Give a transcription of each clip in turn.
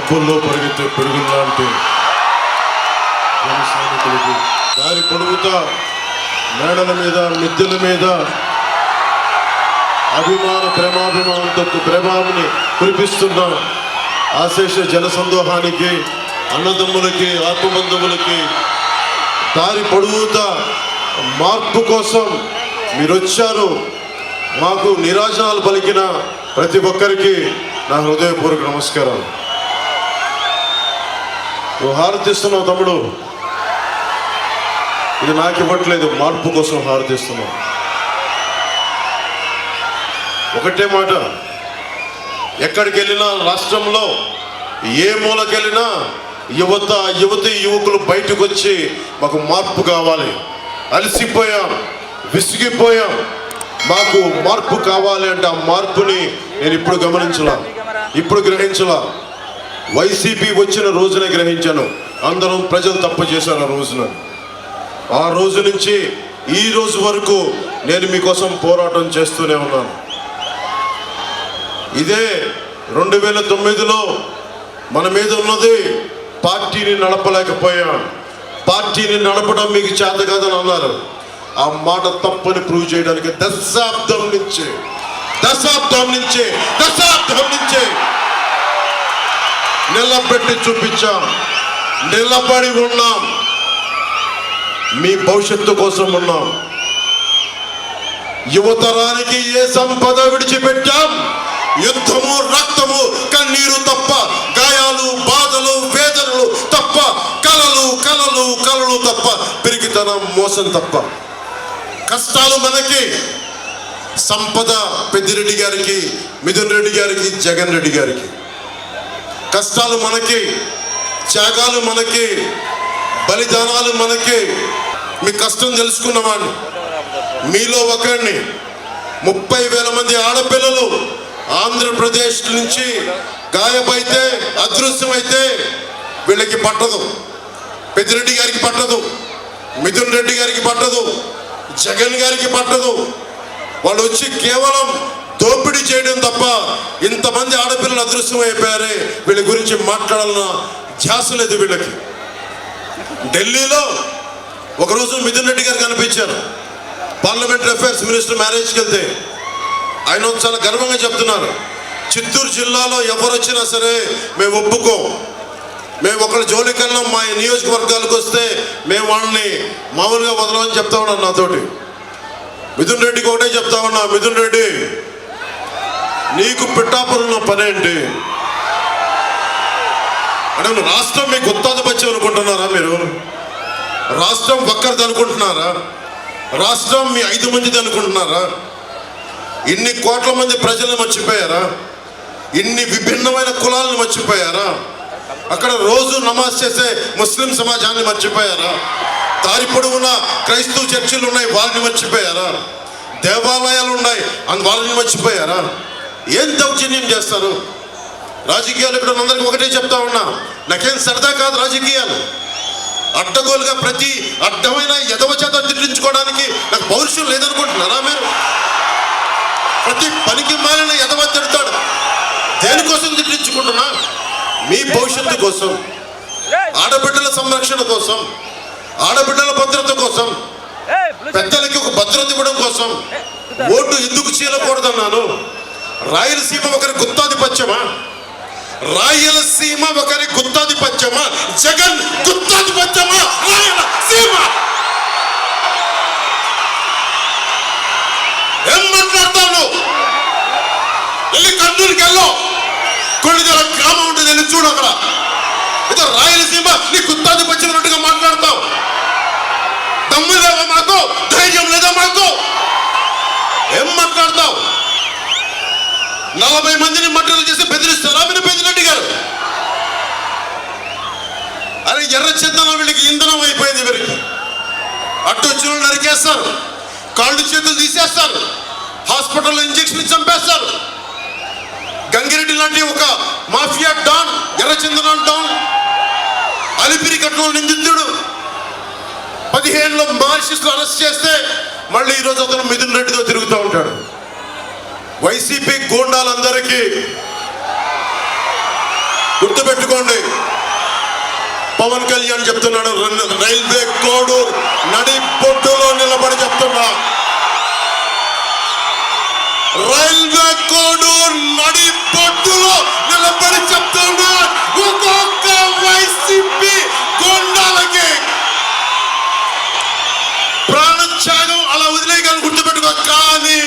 ఉప్పుల్లో పరిగెత్తే పెరుగులాంటి జన సైనికులకు దారి పొడుగుతా మేడల మీద మిద్దెల మీద ప్రేమాభిమానంతో ప్రేమాన్ని కురిపిస్తున్న ఆశేష జన సందోహానికి, అన్నదమ్ములకి, ఆత్మబంధువులకి దారి పొడుగుతా మార్పు కోసం మీరు వచ్చారు. మాకు నిరాజనాలు పలికిన ప్రతి ఒక్కరికి నా హృదయపూర్వక నమస్కారం. నువ్వు హారతిస్తున్నావు తమ్ముడు, ఇది నాకు ఇవ్వట్లేదు, మార్పు కోసం హారతిస్తున్నావు. ఒకటే మాట, ఎక్కడికి వెళ్ళినా రాష్ట్రంలో ఏ మూలకెళ్ళినా యువతి యువకులు బయటకు వచ్చి మాకు మార్పు కావాలి, అలసిపోయాం, విసిగిపోయాం, మాకు మార్పు కావాలి అంటే ఆ మార్పుని నేను ఇప్పుడు గమనించలా, ఇప్పుడు గ్రహించలా. వైసీపీ వచ్చిన రోజునే గ్రహించాను. అందరం ప్రజలు తప్పు చేశారు ఆ రోజున. ఆ రోజు నుంచి ఈ రోజు వరకు నేను మీకోసం పోరాటం చేస్తూనే ఉన్నాను. ఇదే 2009లో మన మీద ఉన్నది పార్టీని నడపలేకపోయాం, పార్టీని నడపడం మీకు చేత కాదని అన్నారు. ఆ మాట తప్పని ప్రూవ్ చేయడానికి దశాబ్దం నుంచి నిలబెట్టి చూపించాం, నిలబడి ఉన్నాం, మీ భవిష్యత్తు కోసం ఉన్నాం. యువతరానికి ఏ సంపద విడిచిపెట్టాం? యుద్ధము, రక్తము, కన్నీరు తప్ప, గాయాలు, బాధలు, వేదనలు తప్ప, కలలు తప్ప, పిరికితనం, మోసం తప్ప. కష్టాలు మనకి, సంపద పెద్దిరెడ్డి గారికి, మిథున్ రెడ్డి గారికి, జగన్ రెడ్డి గారికి. కష్టాలు మనకి, త్యాగాలు మనకి, బలిదానాలు మనకి. మీ కష్టం తెలుసుకున్నవాడిని, మీలో ఒకరిని. 30,000 మంది ఆడపిల్లలు ఆంధ్రప్రదేశ్ నుంచి గాయమైతే, అదృశ్యమైతే వీళ్ళకి పట్టదు. పెద్దిరెడ్డి గారికి పట్టదు, మిథున్ రెడ్డి గారికి పట్టదు, జగన్ గారికి పట్టదు. వాళ్ళు వచ్చి కేవలం దోపిడీ చేయడం తప్ప ఇంతమంది ఆడపిల్లలు అదృశ్యం అయిపోయారే, వీళ్ళ గురించి మాట్లాడాలన్న ధ్యాస లేదు వీళ్ళకి. ఢిల్లీలో ఒకరోజు మిథున్ రెడ్డి గారు కనిపించారు. పార్లమెంటరీ అఫైర్స్ మినిస్టర్ మ్యారేజ్కి వెళ్తే ఆయన చాలా గర్వంగా చెప్తున్నారు, చిత్తూరు జిల్లాలో ఎవరు వచ్చినా సరే మేము ఒప్పుకోం, మేము ఒకళ్ళ జోలికన్నా మా నియోజకవర్గాలకు వస్తే మేము వాళ్ళని మామూలుగా వదలమని చెప్తా ఉన్నాను. నాతోటి మిథున్ రెడ్డికి ఒకటే చెప్తా ఉన్నా, మిథున్ రెడ్డి నీకు పిఠాపురంలో పనేంటి అంటే, రాష్ట్రం మీకు గుత్తాధిపత్యం అనుకుంటున్నారా? మీరు రాష్ట్రం ఒక్కరిది అనుకుంటున్నారా? రాష్ట్రం మీ 5 మందిది అనుకుంటున్నారా? ఇన్ని కోట్ల మంది ప్రజలను మర్చిపోయారా? ఇన్ని విభిన్నమైన కులాలను మర్చిపోయారా? అక్కడ రోజు నమాజ్ చేసే ముస్లిం సమాజాన్ని మర్చిపోయారా? దారి పొడవునా క్రైస్తవ చర్చిలు ఉన్నాయి, వాళ్ళని మర్చిపోయారా? దేవాలయాలు ఉన్నాయి, వాళ్ళని మర్చిపోయారా? ఏం దౌర్జన్యం చేస్తారు? రాజకీయాలు ఇక్కడ అందరికీ ఒకటే చెప్తా ఉన్నా, నాకేం సరదా కాదు రాజకీయాలు. అడ్డగోలుగా ప్రతి అడ్డమైన ఎదవ చేత తిట్టించుకోవడానికి నాకు పౌరుషం లేదనుకుంటున్నారా మీరు? ప్రతి పనికి మాలిన ఎదవ తిడతాడు. దేనికోసం తిట్టించుకుంటున్నా? మీ భవిష్యత్తు కోసం, ఆడబిడ్డల సంరక్షణ కోసం, ఆడబిడ్డల భద్రత కోసం, పెద్దలకి ఒక భద్రత ఇవ్వడం కోసం. ఓటు ఎందుకు చీలకూడదన్నాను? రాయలసీమ ఒకరి గుత్తాధిపత్యమా? రాయలసీమ ఒకరి గుత్తాధిపత్యమా? జగన్ గుత్తాధిపత్యమా? రాయలసీమ ఏం మాట్లాడతాను? వెళ్ళి కర్నూలుకి వెళ్ళు, కొన్నిదల గ్రామం ఉంటుంది, వెళ్ళి చూడు. అక్కడ ఏదో రాయలసీమ నీ గుత్తాధిపత్యం ఉన్నట్టుగా మాట్లాడతావు. దమ్ము లేదా మాకు? ధైర్యం లేదా మాకు? ఏం మాట్లాడతావు? 40 మందిని మర్డర్లు చేసి బెదిరిస్తారా మీరు? పెద్దిరెడ్డి గారు అరే ఎర్ర చందనం వీళ్ళకి ఇంధనం అయిపోయింది. వీరికి అడ్డు వచ్చిన నరికేస్తారు, కాళ్ళు చేతులు తీసేస్తారు, హాస్పిటల్లో ఇంజక్షన్ చంపేస్తారు. గంగిరెడ్డి లాంటి ఒక మాఫియా డాన్, ఎర్రచందనం డాన్, అలిపిరి కట్నం నిందితుడు 15లో మార్క్సిస్టులు అరెస్ట్ చేస్తే మళ్ళీ ఈరోజు అతను మిథున్ రెడ్డితో తిరుగుతూ ఉంటాడు. వైసీపీ గూండాలందరికీ గుర్తుపెట్టుకోండి. పవన్ కళ్యాణ్ చెప్తున్నాడు, రైల్వే కోడూరు నడి పొట్టులో నిలబడి చెప్తున్నా, రైల్వే కోడూరు నడి పొట్టులో నిలబడి చెప్తున్నా, ఒక్కొక్క వైసీపీ గుండాలకి ప్రాణత్యాగం అలా వదిలేయగలని గుర్తుపెట్టుకో. కానీ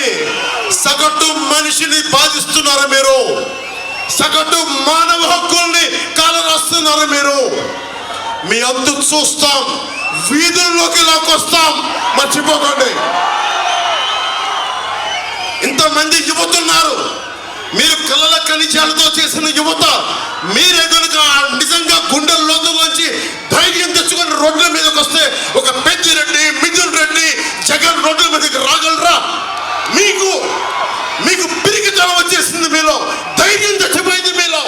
సగటు మనిషిని బాధిస్తున్నారు మీరు, సగటు మానవ హక్కుల్ని కాలరాస్తున్నారు మీరు. మీ అంతు చూస్తాం, వీధుల్లోకి లాక్కొస్తాం, మర్చిపోకండి. ఇంతమంది యువతున్నారు, మీరు కళ్ళ కనిచాలతో చేసిన యువత. మీరే కనుక నిజంగా గుండెల లోతులోంచి ధైర్యం తెచ్చుకొని రోడ్ల మీదకి వస్తే ఒక పెద్దిరెడ్డి, మిథున్ రెడ్డి, జగన్ రోడ్ల మీదకి రాగలరా? మీకు పిరికితనం వచ్చేసింది మీలో, ధైర్యం తెచ్చిపోయింది మీలో.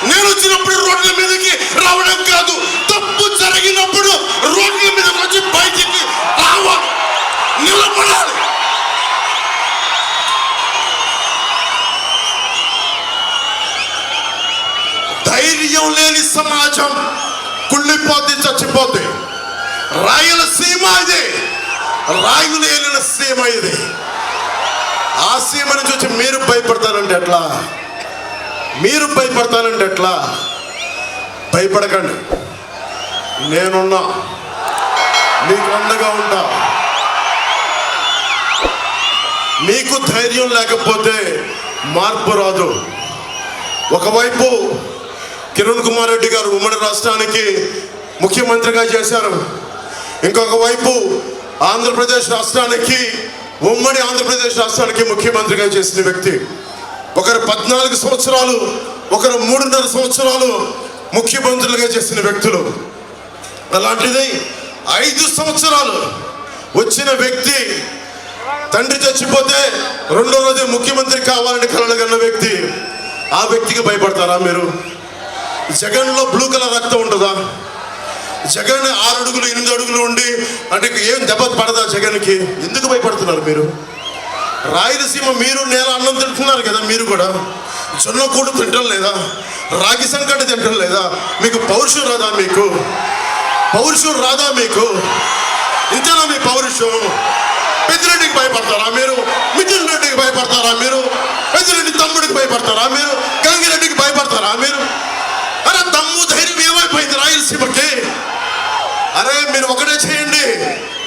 నేను వచ్చినప్పుడు రోడ్ల మీదకి రావడం కాదు, తప్పు జరిగినప్పుడు రోడ్ల మీదకి వచ్చి బయటికి రావాలి, నిలబడాలి. ధైర్యం లేని సమాజం కుళ్ళిపోతే చచ్చిపోతే. రాయలసీమ ఇది, రాయులు ఏలిన సీమ ఇది. ఆ సీమ నుంచి వచ్చి మీరు భయపడతారంటే ఎట్లా? మీరు భయపడతానంటే ఎట్లా? భయపడకండి, నేనున్నా, మీకు అండగా ఉంటా. మీకు ధైర్యం లేకపోతే మార్పు రాదు. ఒకవైపు కిరణ్ కుమార్ రెడ్డి గారు ఉమ్మడి రాష్ట్రానికి ముఖ్యమంత్రిగా చేశారు, ఇంకొక వైపు ఆంధ్రప్రదేశ్ రాష్ట్రానికి, ఉమ్మడి ఆంధ్రప్రదేశ్ రాష్ట్రానికి ముఖ్యమంత్రిగా చేసిన వ్యక్తి. ఒకరు 14 సంవత్సరాలు, ఒకరు 3.5 సంవత్సరాలు ముఖ్యమంత్రులుగా చేసిన వ్యక్తులు. అలాంటిది 5 సంవత్సరాలు వచ్చిన వ్యక్తి, తండ్రి చచ్చిపోతే 2వ రోజు ముఖ్యమంత్రి కావాలని కలలుగన్న వ్యక్తి. ఆ వ్యక్తికి భయపడతారా మీరు? జగన్లో బ్లూ కలర్ రక్తం ఉంటుందా? జగన్ 6 అడుగులు 8 అడుగులు ఉండి అంటే ఏం దెబ్బ పడదా జగన్కి? ఎందుకు భయపడుతున్నారు మీరు? రాయలసీమ మీరు నేల అన్నం తింటున్నారు కదా, మీరు కూడా జొన్న కూడు తింటం లేదా? రాగి సంకటి తింటం లేదా? మీకు పౌరుషం రాదా? మీకు పౌరుషం రాదా? మీకు ఇంతేనా మీ పౌరుషం? పెద్దిరెడ్డికి భయపడతారా మీరు? మిథున్ రెడ్డికి భయపడతారా మీరు? పెద్దిరెడ్డి తమ్ముడికి భయపడతారా మీరు? గంగిరెడ్డికి భయపడతారా మీరు? అరే దమ్ము ధైర్యం ఏమైపోయింది రాయలసీమకి? అరే మీరు ఒకటే చేయండి,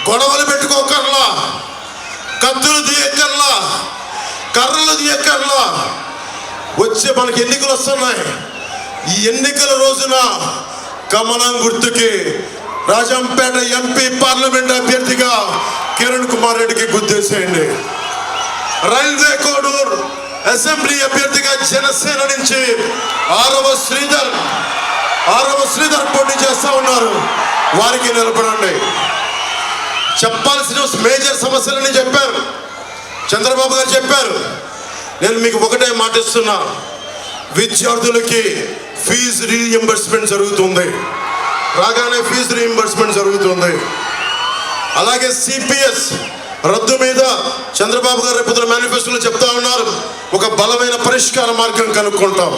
గొడవలు పెట్టుకోకర్లా, కత్తులు తీయక్కర్లా, కర్రలు తీయక్కర్లా. వచ్చే మనకి ఎన్నికలు వస్తున్నాయి. ఈ ఎన్నికల రోజున కమలం గుర్తుకి రాజంపేట ఎంపీ పార్లమెంట్ అభ్యర్థిగా కిరణ్ కుమార్ రెడ్డికి గుర్తేసేయండి. రైల్వే కోడూరు అసెంబ్లీ అభ్యర్థిగా జనసేన నుంచి ఆరవ శ్రీధర్ పోటీ చేస్తా ఉన్నారు, వారికి నిలబడండి. చెప్పాల్సిన మేజర్ సమస్యలని చెప్పారు, చంద్రబాబు గారు చెప్పారు. నేను మీకు ఒకటే మాటిస్తున్నా, విద్యార్థులకి ఫీజు రీఎంబర్స్మెంట్ జరుగుతుంది, రాగానే ఫీజు రీఎంబర్స్మెంట్ జరుగుతుంది. అలాగే సిపిఎస్ రద్దు మీద చంద్రబాబు గారు రేపు మేనిఫెస్టోలో చెప్తా ఉన్నారు, ఒక బలమైన పరిష్కార మార్గం కనుక్కుంటాం.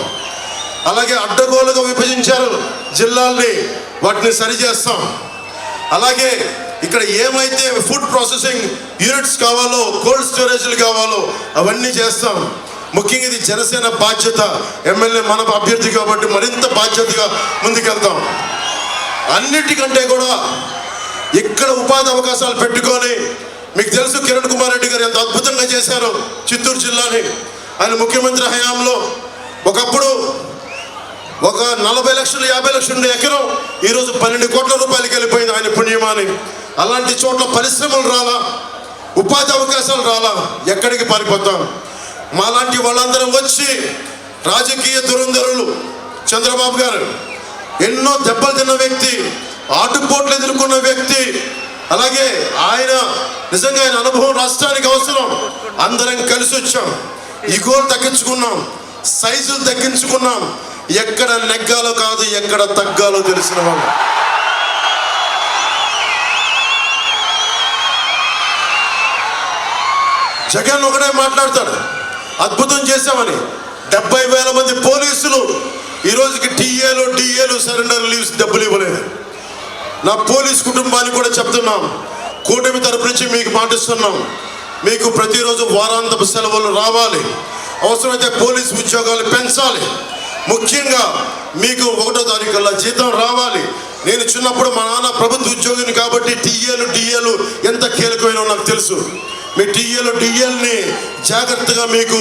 అలాగే అడ్డగోలుగా విభజించారు జిల్లాల్ని, వాటిని సరిచేస్తాం. అలాగే ఇక్కడ ఏమైతే ఫుడ్ ప్రాసెసింగ్ యూనిట్స్ కావాలో, కోల్డ్ స్టోరేజ్లు కావాలో అవన్నీ చేస్తాం. ముఖ్యంగా ఇది జనసేన బాధ్యత. ఎమ్మెల్యే మన అభ్యర్థి కాబట్టి మరింత బాధ్యతగా ముందుకెళ్తాం. అన్నిటికంటే కూడా ఇక్కడ ఉపాధి అవకాశాలు పెట్టుకొని, మీకు తెలుసు కిరణ్ కుమార్ రెడ్డి గారు ఎంత అద్భుతంగా చేశారో చిత్తూరు జిల్లాని. ఆయన ముఖ్యమంత్రి హయాంలో ఒకప్పుడు ఒక 40 లక్షలు 50 లక్షలు ఎకరం ఈరోజు 12 కోట్ల రూపాయలకి వెళ్ళిపోయింది ఆయన పుణ్యమాని. అలాంటి చోట్ల పరిశ్రమలు రాలా, ఉపాధి అవకాశాలు రాలా, ఎక్కడికి పారిపోతాం? మాలాంటి వాళ్ళందరం వచ్చి రాజకీయ దురంధరులు చంద్రబాబు గారు ఎన్నో దెబ్బలు తిన్న వ్యక్తి, ఆటుపోట్లు ఎదుర్కొన్న వ్యక్తి. అలాగే ఆయన నిజంగా ఆయన అనుభవం రాష్ట్రానికి అవసరం. అందరం కలిసి వచ్చాం, ఈగోలు తగ్గించుకున్నాం, సైజులు తగ్గించుకున్నాం. ఎక్కడ నెగ్గాలో కాదు, ఎక్కడ తగ్గాలో తెలిసిన వాళ్ళు. జగన్ ఒకటే మాట్లాడతాడు, అద్భుతం చేశామని. 70,000 మంది పోలీసులు ఈ రోజుకి టీఏలు డిఏలు సరెండర్ లీవ్స్ డబ్బులు ఇవ్వలేదు. నా పోలీస్ కుటుంబానికి కూడా చెప్తున్నాం, కూటమి తరపు నుంచి మీకు మాటిస్తున్నాం, మీకు ప్రతిరోజు వారాంతపు సెలవులు రావాలి, అవసరమైతే పోలీస్ ఉద్యోగాలు పెంచాలి, ముఖ్యంగా మీకు 1వ తారీఖుల్లో జీతం రావాలి. నేను చిన్నప్పుడు మా నాన్న ప్రభుత్వ ఉద్యోగిని కాబట్టి టీఏలు డిఏలు ఎంత కీలకమైనో నాకు తెలుసు. మీ టీఏలు డిఏల్ని జాగ్రత్తగా మీకు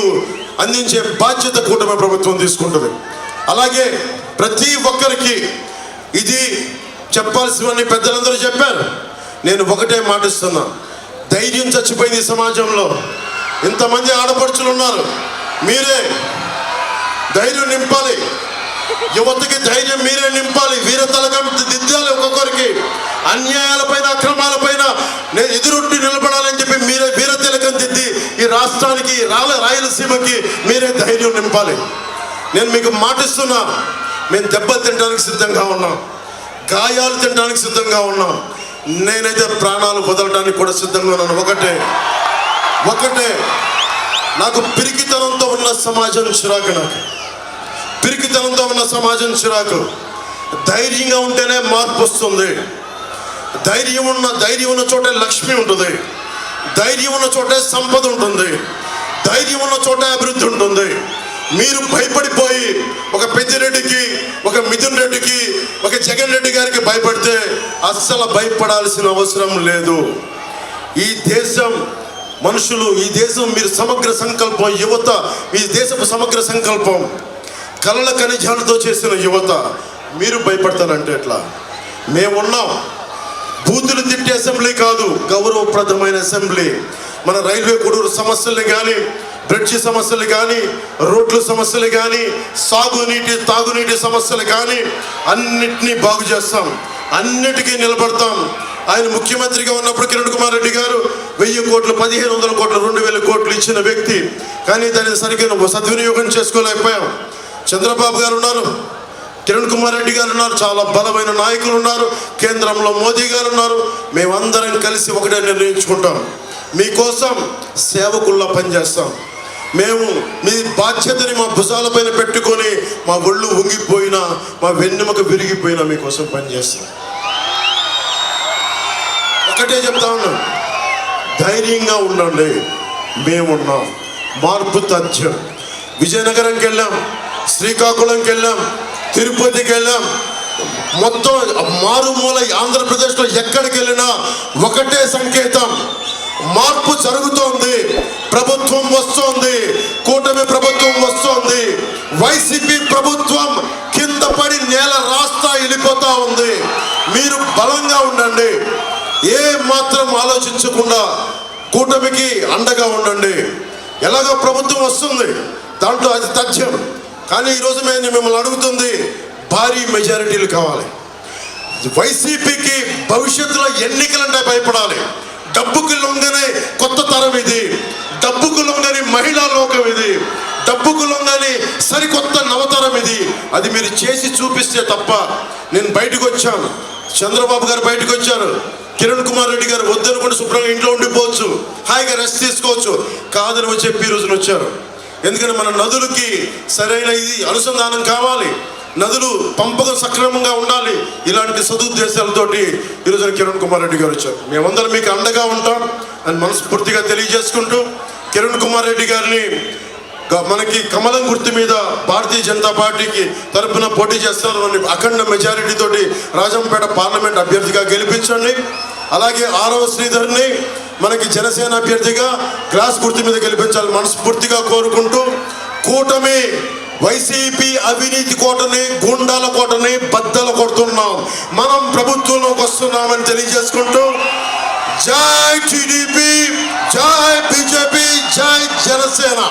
అందించే బాధ్యత కూటమి ప్రభుత్వం తీసుకుంటుంది. అలాగే ప్రతి ఒక్కరికి ఇది చెప్పాల్సినవన్నీ పెద్దలందరూ చెప్పారు. నేను ఒకటే మాటిస్తున్నా, ధైర్యం చచ్చిపోయింది ఈ సమాజంలో. ఇంతమంది ఆడపడుచులు ఉన్నారు, మీరే ధైర్యం నింపాలి. యువతకి ధైర్యం మీరే నింపాలి. వీరతలకం దిద్దాలి. ఒక్కొక్కరికి అన్యాయాలపైన అక్రమాలపైన నేను ఎదురొట్టి నిలబడాలని చెప్పి మీరే వీరతిలకం దిద్ది ఈ రాష్ట్రానికి రాయలసీమకి మీరే ధైర్యం నింపాలి. నేను మీకు మాటిస్తున్నా, మేము దెబ్బలు తినడానికి సిద్ధంగా ఉన్నాం, గాయాలు తినడానికి సిద్ధంగా ఉన్నాం, నేనైతే ప్రాణాలు వదలడానికి కూడా సిద్ధంగా ఉన్నాను. ఒకటే నాకు పిరికితనంతో ఉన్న సమాజం చిరాకు. నాకు పిరికితనంతో ఉన్న సమాజం చిరాకు. ధైర్యంగా ఉంటేనే మార్పు వస్తుంది. ధైర్యం ఉన్న చోటే లక్ష్మి ఉంటుంది. ధైర్యం ఉన్న చోటే సంపద ఉంటుంది. ధైర్యం ఉన్న చోటే అభివృద్ధి ఉంటుంది. మీరు భయపడిపోయి ఒక పెద్దిరెడ్డికి, ఒక మిథున్ రెడ్డికి, ఒక జగన్ రెడ్డి గారికి భయపడితే అస్సలు భయపడాల్సిన అవసరం లేదు. ఈ దేశం మనుషులు, ఈ దేశం మీరు సమగ్ర సంకల్పం, యువత ఈ దేశపు సమగ్ర సంకల్పం, కలల ఖనిజాలతో చేసిన యువత. మీరు భయపడతారంటే ఎట్లా? మేమున్నాం. బూతులు తిట్టే అసెంబ్లీ కాదు, గౌరవప్రదమైన అసెంబ్లీ. మన రైల్వే కొడూరు సమస్యలు కానీ, బ్రిడ్జి సమస్యలు కానీ, రోడ్ల సమస్యలు కానీ, తాగునీటి సమస్యలు కానీ అన్నిటినీ బాగు చేస్తాం, అన్నిటికీ నిలబడతాం. ఆయన ముఖ్యమంత్రిగా ఉన్నప్పుడు కిరణ్ కుమార్ రెడ్డి గారు 1000 కోట్లు, 1500 కోట్లు, 2000 కోట్లు ఇచ్చిన వ్యక్తి. కానీ దాన్ని సరిగ్గా సద్వినియోగం చేసుకోలేకపోయాం. చంద్రబాబు గారు ఉన్నారు, కిరణ్ కుమార్ రెడ్డి గారు ఉన్నారు, చాలా బలమైన నాయకులు ఉన్నారు, కేంద్రంలో మోదీ గారు ఉన్నారు. మేమందరం కలిసి ఒకటే నిర్ణయించుకుంటాం, మీకోసం సేవకుల్లా పనిచేస్తాం. మేము మీ బాధ్యతని మా భుజాలపైన పెట్టుకొని మా ఒళ్ళు ఉంగిపోయినా, మా వెన్నెముక విరిగిపోయినా మీకోసం పనిచేస్తాం. ఒకటే చెప్తా ఉన్నాం, ధైర్యంగా ఉండండి. మేమున్నాం. మార్పు తథ్యం. విజయనగరంకి వెళ్ళాం, శ్రీకాకుళంకి వెళ్ళాం, తిరుపతికి వెళ్ళాం, మొత్తం మారుమూల ఆంధ్రప్రదేశ్లో ఎక్కడికి వెళ్ళినా ఒకటే సంకేతం, మార్పు జరుగుతోంది, ప్రభుత్వం వస్తోంది, కూటమి ప్రభుత్వం వస్తోంది. వైసీపీ ప్రభుత్వం కింద పడి నేల రాస్తా వెళ్ళిపోతా ఉంది. మీరు బలంగా ఉండండి, ఏ మాత్రం ఆలోచించకుండా కూటమికి అండగా ఉండండి. ఎలాగో ప్రభుత్వం వస్తుంది, దాంట్లో అది తథ్యం. కానీ ఈరోజు మేము మిమ్మల్ని అడుగుతుంది, భారీ మెజారిటీలు కావాలి. వైసీపీకి భవిష్యత్తులో ఎన్నికలంటే భయపడాలి. డబ్బుకు లొంగనే కొత్త తరం ఇది, డబ్బుకు లొంగని మహిళా లోకం ఇది, డబ్బుకు లొంగని సరికొత్త నవతరం ఇది. అది మీరు చేసి చూపిస్తే తప్ప. నేను బయటకు వచ్చాను, చంద్రబాబు గారు బయటకు వచ్చారు, కిరణ్ కుమార్ రెడ్డి గారు వద్దనుకుంటే శుభ్రంగా ఇంట్లో ఉండిపోవచ్చు, హాయిగా రెస్ట్ తీసుకోవచ్చు. కాదని చెప్పి ఈ రోజున వచ్చారు. ఎందుకంటే మన నదులకి సరైన ఇది అనుసంధానం కావాలి, నదులు పంపకం సక్రమంగా ఉండాలి. ఇలాంటి సదుద్దేశాలతోటి ఈరోజు కిరణ్ కుమార్ రెడ్డి గారు వచ్చారు. మేమందరం మీకు అండగా ఉంటాం అని మనస్ఫూర్తిగా తెలియజేసుకుంటూ, కిరణ్ కుమార్ రెడ్డి గారిని మనకి కమలం గుర్తు మీద భారతీయ జనతా పార్టీకి తరఫున పోటీ చేస్తారని అఖండ మెజారిటీ తోటి రాజంపేట పార్లమెంట్ అభ్యర్థిగా గెలిపించండి. అలాగే 6వ శ్రీధర్ని మనకి జనసేన అభ్యర్థిగా గ్లాస్ గుర్తు మీద గెలిపించాలని మనస్ఫూర్తిగా కోరుకుంటూ, కూటమి వైసీపీ అవినీతి కోటని, గుండాల కోటని బద్దలు కొడుతున్నాం. మనం ప్రభుత్వంలోకి వస్తున్నామని తెలియజేసుకుంటూ, జై టీడీపీ, జై బీజేపీ, జై జనసేన.